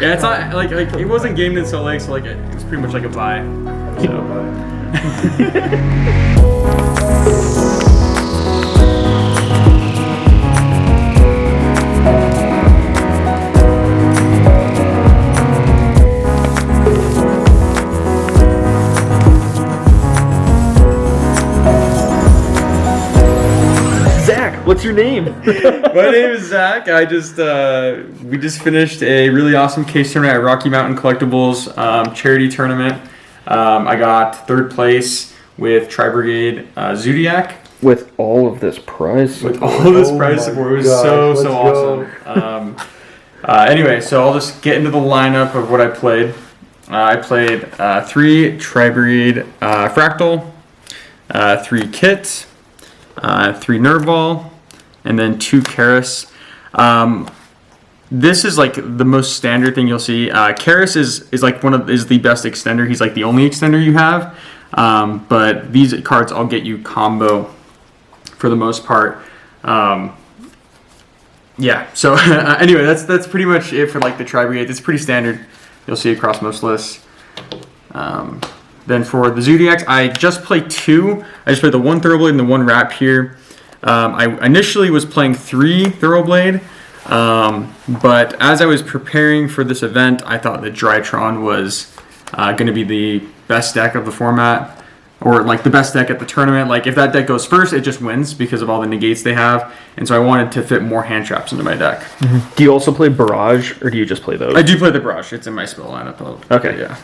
Yeah, it's not like it wasn't Game Den so late, so like it was pretty much like a buy. So. Zack, what's your name? My name is Zack. We just finished a really awesome case tournament at Rocky Mountain Collectibles charity tournament. I got third place with Tri-Brigade Zoodiac. With all of this prize support. With all of this prize support. It was so awesome. Anyway, so I'll just get into the lineup of what I played. I played 3 Tri-Brigade Fractal, 3 Kit, 3 Nervball, and then 2 Karis. This is like the most standard thing you'll see. Karis is like is the best extender. He's like the only extender you have. But these cards all get you combo for the most part. Yeah. So anyway, that's pretty much it for like the Tri-Brigade. It's pretty standard. You'll see across most lists. Then for the Zoodiacs, I just played 2. I just played the 1 Thoroughblade and the 1 Wrap here. I initially was playing 3 Thoroughblade, but as I was preparing for this event, I thought that Drytron was going to be the best deck of the format, or like the best deck at the tournament. Like if that deck goes first, it just wins because of all the negates they have, and so I wanted to fit more hand traps into my deck. Mm-hmm. Do you also play Barrage, or do you just play those? I do play the Barrage. It's in my spell lineup. Okay. Yeah.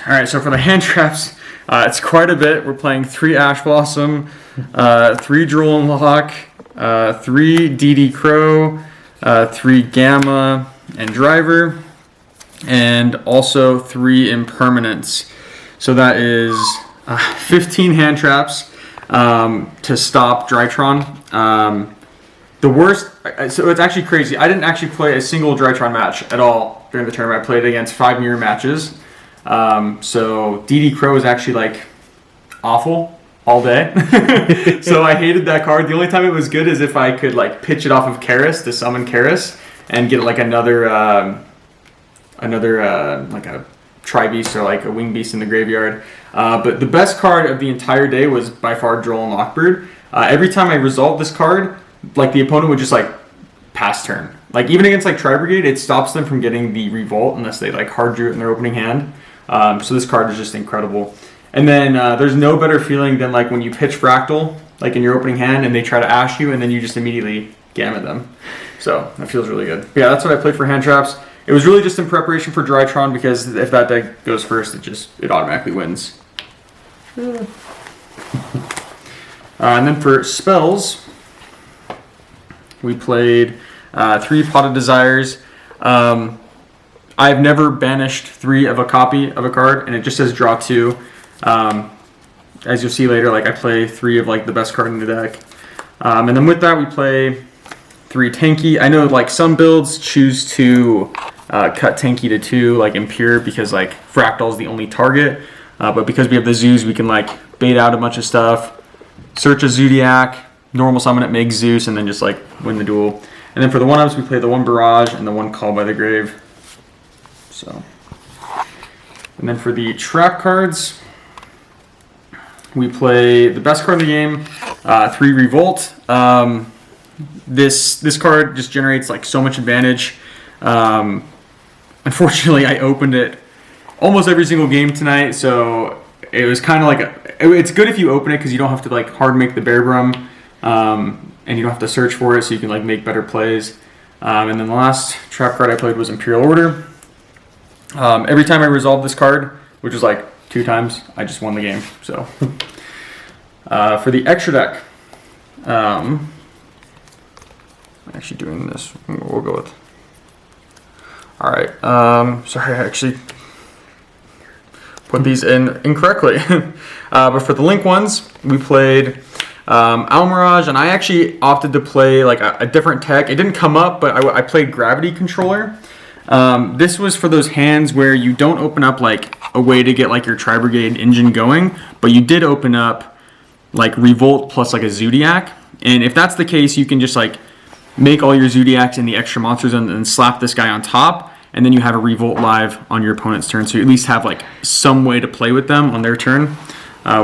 Alright, so for the hand traps, it's quite a bit. We're playing 3 Ash Blossom, 3 Droll and Lock, 3 DD Crow, 3 Gamma and Driver, and also 3 Impermanents. So that is 15 hand traps to stop Drytron. The worst, so it's actually crazy. I didn't actually play a single Drytron match at all during the tournament. I played against 5 mirror matches. So DD Crow is actually like awful all day. So I hated that card. The only time it was good is if I could like pitch it off of Karis to summon Karis and get like another like a Tri-Beast or like a Wing Beast in the graveyard. But the best card of the entire day was by far Droll and Lockbird. Every time I resolved this card, like the opponent would just like pass turn. Like even against like Tri-Brigade, it stops them from getting the Revolt unless they like hard drew it in their opening hand. So this card is just incredible. And then there's no better feeling than like when you pitch Fractal like in your opening hand and they try to ash you and then you just immediately gamma them. So that feels really good. But yeah, that's what I played for hand traps. It was really just in preparation for Drytron because if that deck goes first, it automatically wins. And then for spells, we played 3 Pot of Desires. I've never banished 3 of a copy of a card, and it just says draw 2. As you'll see later, like I play 3 of like the best card in the deck. And then with that, we play 3 Tanky. I know like some builds choose to cut Tanky to 2, like Impure, because like Fractal is the only target. But because we have the Zoos, we can like bait out a bunch of stuff, search a Zoodiac, normal summon it, make Zeus, and then just like win the duel. And then for the 1-ups, we play the 1 Barrage and the 1 Call by the Grave. So, and then for the trap cards, we play the best card in the game, 3 Revolt. This card just generates like so much advantage. Unfortunately, I opened it almost every single game tonight, so it was kind of like it's good if you open it because you don't have to like hard make the Bear Brum, and you don't have to search for it, so you can like make better plays. And then the last trap card I played was Imperial Order. Every time I resolved this card, which was like 2 times, I just won the game. So for the extra deck, I'm actually doing this. We'll go with. All right. Sorry, I actually put these in incorrectly. But for the link ones, we played Almirage, and I actually opted to play like a different tech. It didn't come up, but I played Gravity Controller. This was for those hands where you don't open up like a way to get like your Tri-Brigade engine going, but you did open up like Revolt plus like a Zoodiac. And if that's the case, you can just like make all your Zoodiacs and the extra monsters and then slap this guy on top, and then you have a revolt live on your opponent's turn, so you at least have like some way to play with them on their turn,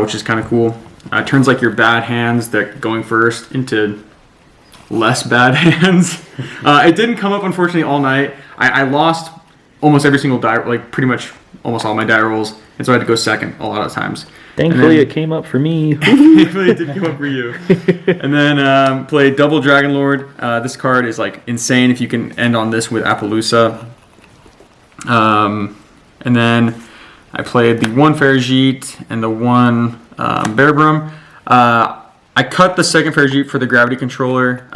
which is kind of cool. Turns like your bad hands that going first into less bad hands. It didn't come up, unfortunately, all night. I lost almost every single die, like pretty much almost all my die rolls, and so I had to go second a lot of times. Thankfully, it came up for me. Thankfully, it did come up for you. And then played double Dragon Lord. This card is like insane if you can end on this with Appaloosa. And then I played the one Farigite and the one Bearbrum. I cut the second Farigite for the gravity controller.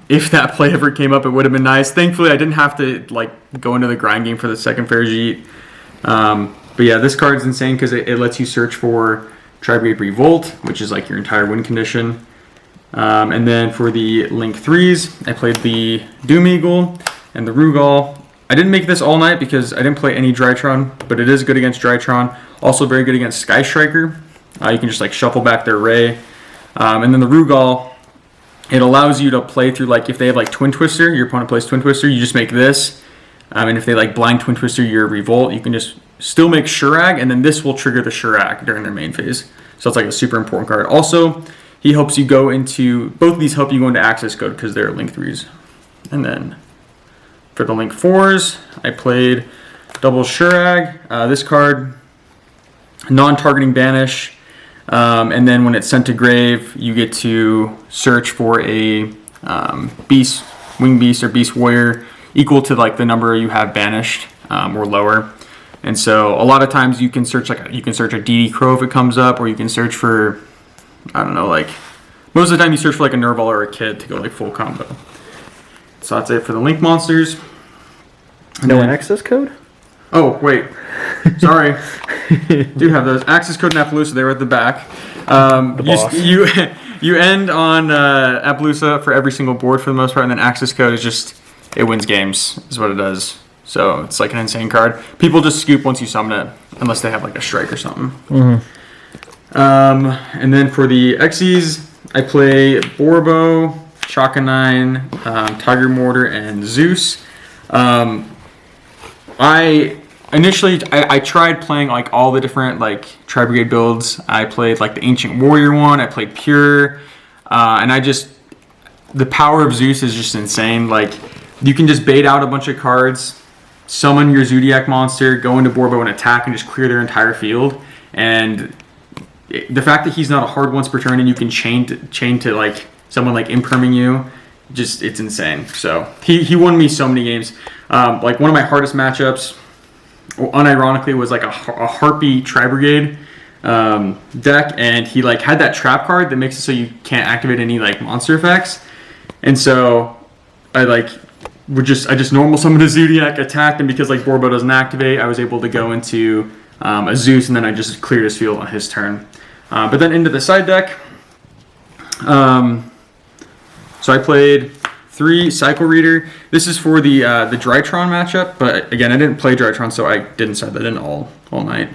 If that play ever came up, it would have been nice. Thankfully, I didn't have to like go into the grind game for the second Farigite. But yeah, this card is insane because it lets you search for Tri-Brigade Revolt, which is like your entire win condition. And then for the Link 3s, I played the Doom Eagle and the Rugal. I didn't make this all night because I didn't play any Drytron, but it is good against Drytron. Also very good against Sky Striker. You can just like shuffle back their Ray. And then the Rugal, it allows you to play through, like if they have like Twin Twister, your opponent plays Twin Twister, you just make this. And if they like blind Twin Twister your Revolt, you can just still make Shurag, and then this will trigger the Shurag during their main phase. So it's like a super important card. Also, he helps you go into, both of these help you go into access code because they're Link 3s. And then for the Link 4s, I played double Shurag. This card, non-targeting banish. And then when it's sent to grave, you get to search for a beast, wing beast or beast warrior equal to like the number you have banished or lower. And so a lot of times you can search like you can search a DD Crow if it comes up, or you can search for, I don't know, like most of the time you search for like a Nerval or a Kid to go like full combo. So that's it for the Link monsters. And No then, access code? oh wait, sorry, do have those access code and Appaloosa. They were at the back. You end on Appaloosa for every single board for the most part, and then access code is just it wins games is what it does. So it's like an insane card. People just scoop once you summon it, unless they have like a strike or something. Mm-hmm. And then for the Xyz, I play Borbo, Chakanine, Tiger Mortar, and Zeus. I tried playing like all the different like Tri-Brigade builds. I played like the Ancient Warrior one. I played Pure, and the power of Zeus is just insane. Like you can just bait out a bunch of cards, summon your Zoodiac monster, go into Borbo and attack, and just clear their entire field. And the fact that he's not a hard once per turn, and you can chain to like someone like imperming you, just it's insane. So he won me so many games. Like one of my hardest matchups, unironically, was like a Harpy Tri-Brigade deck, and he like had that trap card that makes it so you can't activate any like monster effects. And so I just normal summoned a Zoodiac, attacked, and because like Borbo doesn't activate, I was able to go into a Zeus, and then I just cleared his field on his turn. But then into the side deck, so I played 3 Cycle Reader. This is for the Drytron matchup, but again, I didn't play Drytron, so I didn't set that in all night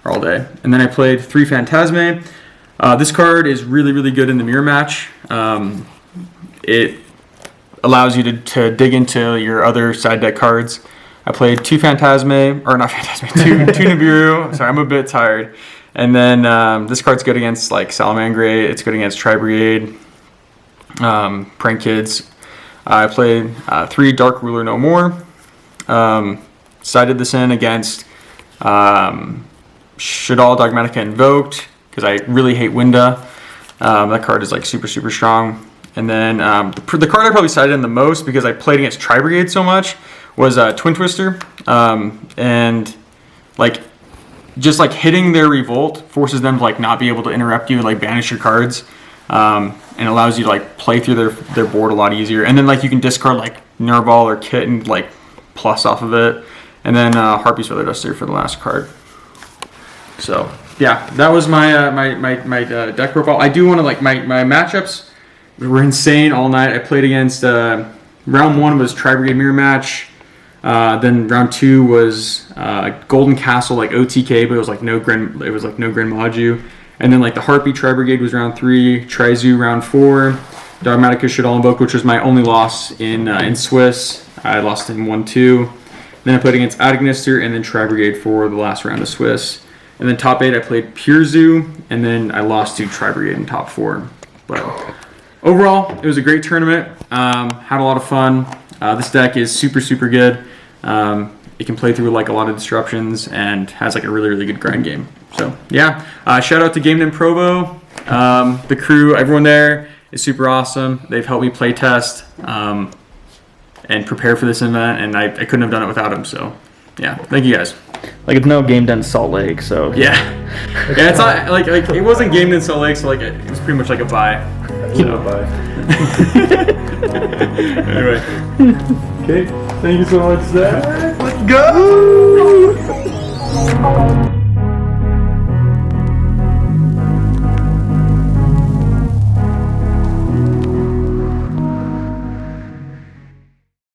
or all day. And then I played 3 Phantasme. This card is really, really good in the mirror match. It allows you to dig into your other side deck cards. I played 2 Phantasme, or not Phantasme, 2 Nibiru. Sorry, I'm a bit tired. And then this card's good against like Salamangre. It's good against Tri-Brigade, Prank Kids. I played 3 Dark Ruler No More. Sided this in against Shadal Dogmatica Invoked because I really hate Winda. That card is like super, super strong. And then the card I probably sided in the most because I played against Tri-Brigade so much was Twin Twister. And like just like hitting their Revolt forces them to like not be able to interrupt you and like banish your cards. And allows you to like play through their board a lot easier. And then like you can discard like Nerval or Kit and like plus off of it. And then Harpy's Feather Duster for the last card. So yeah, that was my deck profile. I do want to like my matchups were insane all night. I played against round 1 was Tri-Brigade mirror match. Then round 2 was Golden Castle like OTK, but it was like no Gren Maju. And then like the Harpy Tri-Brigade was round 3, Tri-Zoo round 4, Dogmatica should all invoke, which was my only loss in Swiss. I lost in 1-2. Then I played against Adagnister and then Tri-Brigade for the last round of Swiss. And then top 8, I played Pure Zoo, and then I lost to Tri-Brigade in top 4. But overall, it was a great tournament. Had a lot of fun. This deck is super, super good. It can play through like a lot of disruptions and has like a really, really good grind game. So yeah, shout out to Game Den Provo. The crew, everyone there is super awesome. They've helped me play test and prepare for this event, and I couldn't have done it without them. So yeah, thank you guys. Like it's no Game Den Salt Lake, so Yeah, it's not like it wasn't Game Den Salt Lake, so like it was pretty much like a bye. So. Bye. Anyway, Okay, thank you so much, Zach. let's go.